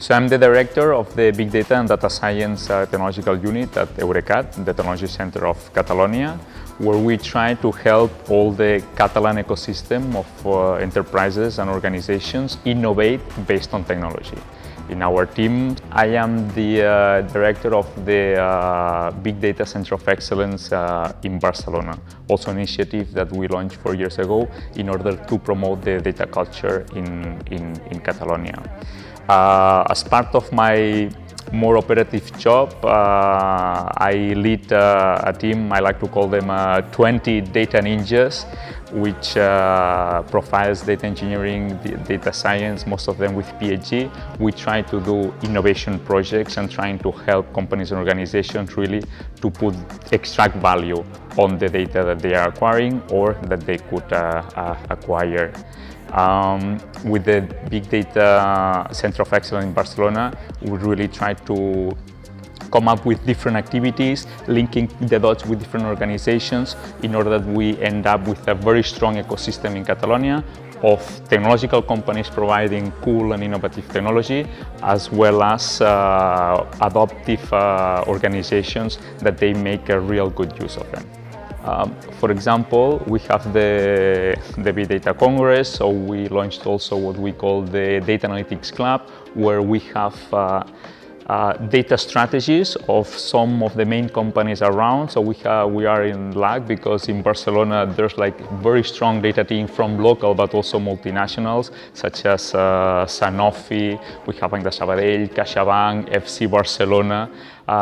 So I'm the director of the Big Data and Data Science Technological Unit at Eurecat, the Technology Center of Catalonia, where we try to help all the Catalan ecosystem of enterprises and organizations innovate based on technology. In our team, I am the director of the Big Data Center of Excellence in Barcelona, also an initiative that we launched 4 years ago in order to promote the data culture in Catalonia. As part of my more operative job, I lead a team, I like to call them 20 data ninjas, which profiles data engineering, data science, most of them with PhD. We try to do innovation projects and trying to help companies and organizations really to extract value on the data that they are acquiring or that they could acquire. With the Big Data Center of Excellence in Barcelona, we really try to come up with different activities, linking the dots with different organizations in order that we end up with a very strong ecosystem in Catalonia of technological companies providing cool and innovative technology, as well as adoptive organizations that they make a real good use of them. For example, we have the Big Data Congress, so we launched also what we call the Data Analytics Club, where we have data strategies of some of the main companies around. So we are in luck because in Barcelona there's like very strong data team from local but also multinationals such as Sanofi, we have Banc de Sabadell, CaixaBank, FC Barcelona,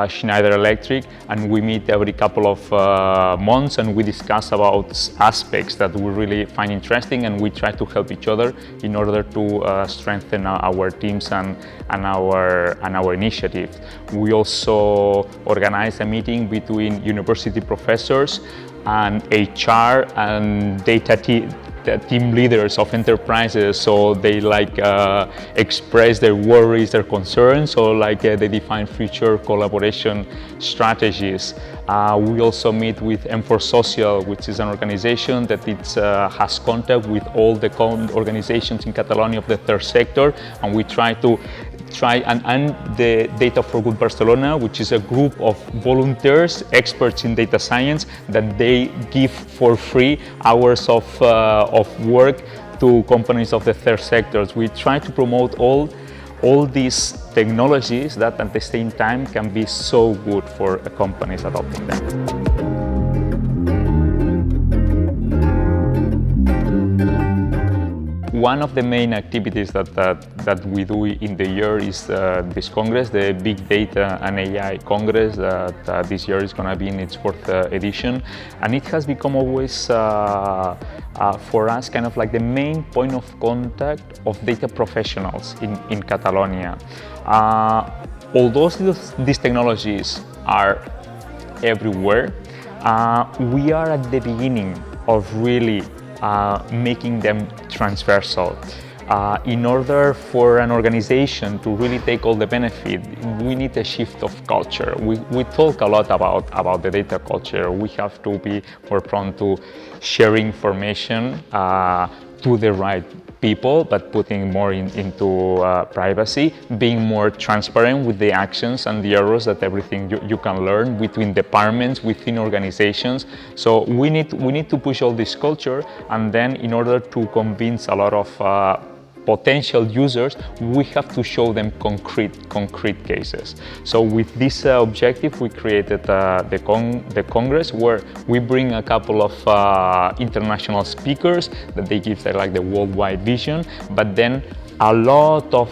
Schneider Electric, and we meet every couple of months and we discuss about aspects that we really find interesting, and we try to help each other in order to strengthen our teams and our initiatives. We also organize a meeting between university professors and HR and data team leaders of enterprises, so they express their worries, their concerns, so they define future collaboration strategies. We also meet with M4 Social, which is an organization that has contact with all the organizations in Catalonia of the third sector, and we try and the Data for Good Barcelona, which is a group of volunteers, experts in data science, that they give for free hours of work to companies of the third sectors. We try to promote all these technologies that at the same time can be so good for companies adopting them. One of the main activities that we do in the year is this Congress, the Big Data and AI Congress, that this year is going to be in its 4th edition. And it has become always, for us, kind of like the main point of contact of data professionals in Catalonia. Although these technologies are everywhere, we are at the beginning of really making them transversal. In order for an organization to really take all the benefit, we need a shift of culture. We talk a lot about the data culture. We have to be more prone to sharing information to the right people, but putting more into privacy, being more transparent with the actions and the errors that everything you can learn between departments, within organizations. So we need to push all this culture, and then in order to convince a lot of potential users, we have to show them concrete cases. So with this objective, we created the Congress, where we bring a couple of international speakers that they give the worldwide vision, but then a lot of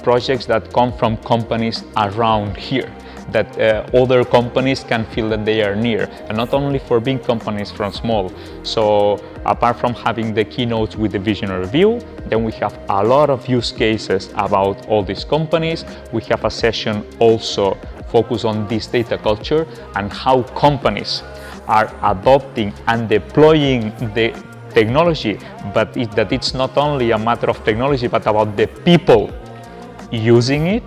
projects that come from companies around here, that other companies can feel that they are near, and not only for big companies, from small. So apart from having the keynotes with the visionary view, then we have a lot of use cases about all these companies. We have a session also focused on this data culture and how companies are adopting and deploying the technology, but that it's not only a matter of technology, but about the people using it.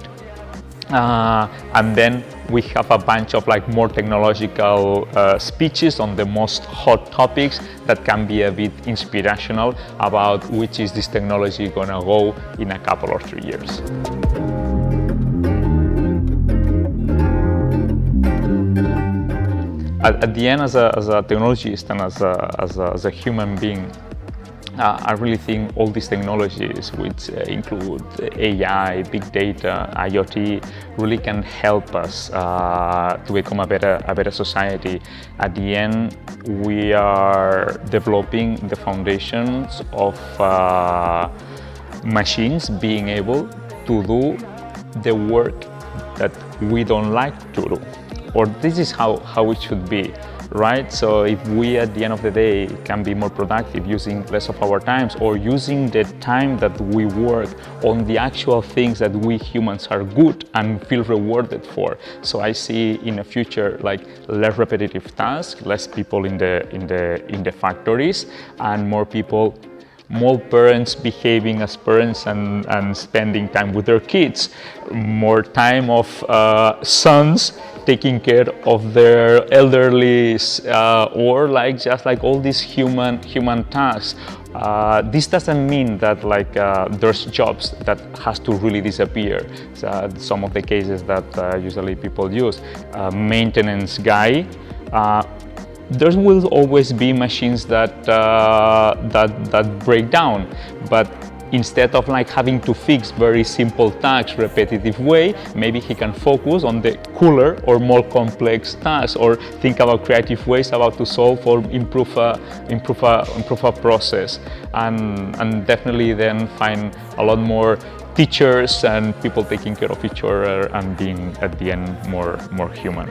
And then we have a bunch of more technological speeches on the most hot topics that can be a bit inspirational about which is this technology gonna go in a couple or 3 years. At the end, as a technologist and as a human being, I really think all these technologies, which include AI, big data, IoT, really can help us to become a better society. At the end, we are developing the foundations of machines being able to do the work that we don't like to do. Or this is how it should be. Right? So if we at the end of the day can be more productive using less of our times, or using the time that we work on the actual things that we humans are good and feel rewarded for. So I see in the future like less repetitive tasks, less people in the factories, and more people, more parents behaving as parents and spending time with their kids, more time of sons taking care of their elderly, or like just like all these human tasks. This doesn't mean that like there's jobs that has to really disappear. Some of the cases that usually people use, maintenance guy. There will always be machines that break down, but instead of like having to fix very simple tasks repetitive way, maybe he can focus on the cooler or more complex tasks, or think about creative ways about to solve or improve a process, and definitely then find a lot more teachers and people taking care of each other and being at the end more human.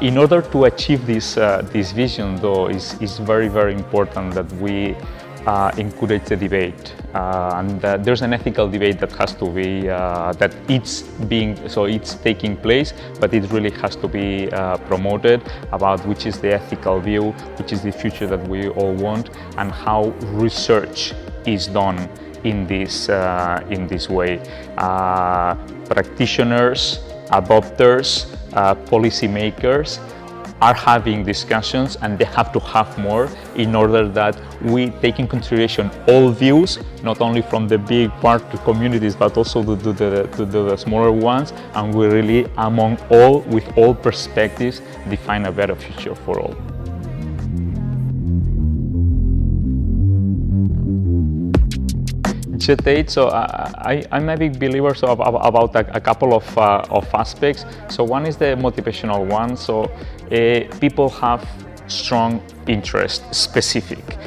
In order to achieve this vision, though, is very important that we encourage the debate, and there's an ethical debate that has to be that it's taking place, but it really has to be promoted about which is the ethical view, which is the future that we all want, and how research is done in this way. Practitioners, adopters, policymakers are having discussions, and they have to have more in order that we take in consideration all views, not only from the big part of communities, but also to the smaller ones, and we really, among all, with all perspectives, define a better future for all. JET8, so I'm a big believer about a couple of aspects. So one is the motivational one. So people have strong interest, specific.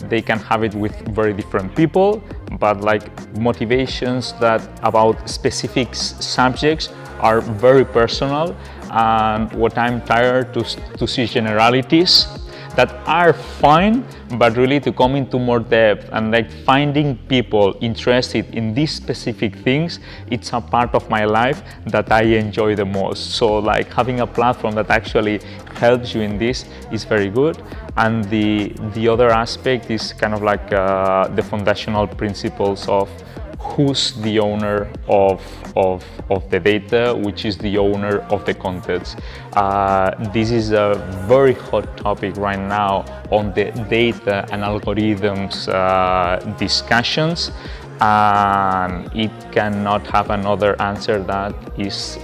They can have it with very different people, but like motivations that about specific subjects are very personal. And what I'm tired to see generalities that are fine, but really to come into more depth and like finding people interested in these specific things, it's a part of my life that I enjoy the most. So like having a platform that actually helps you in this is very good. And the other aspect is kind of like the foundational principles of who's the owner of the data, which is the owner of the context. This is a very hot topic right now on the data and algorithms discussions, and it cannot have another answer that is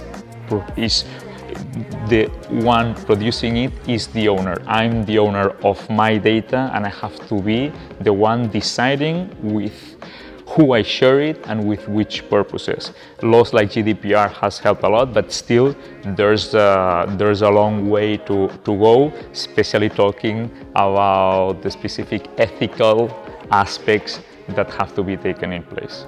the one producing it is the owner. I'm the owner of my data, and I have to be the one deciding with who I share it and with which purposes. Laws like GDPR has helped a lot, but still there's a long way to go, especially talking about the specific ethical aspects that have to be taken in place.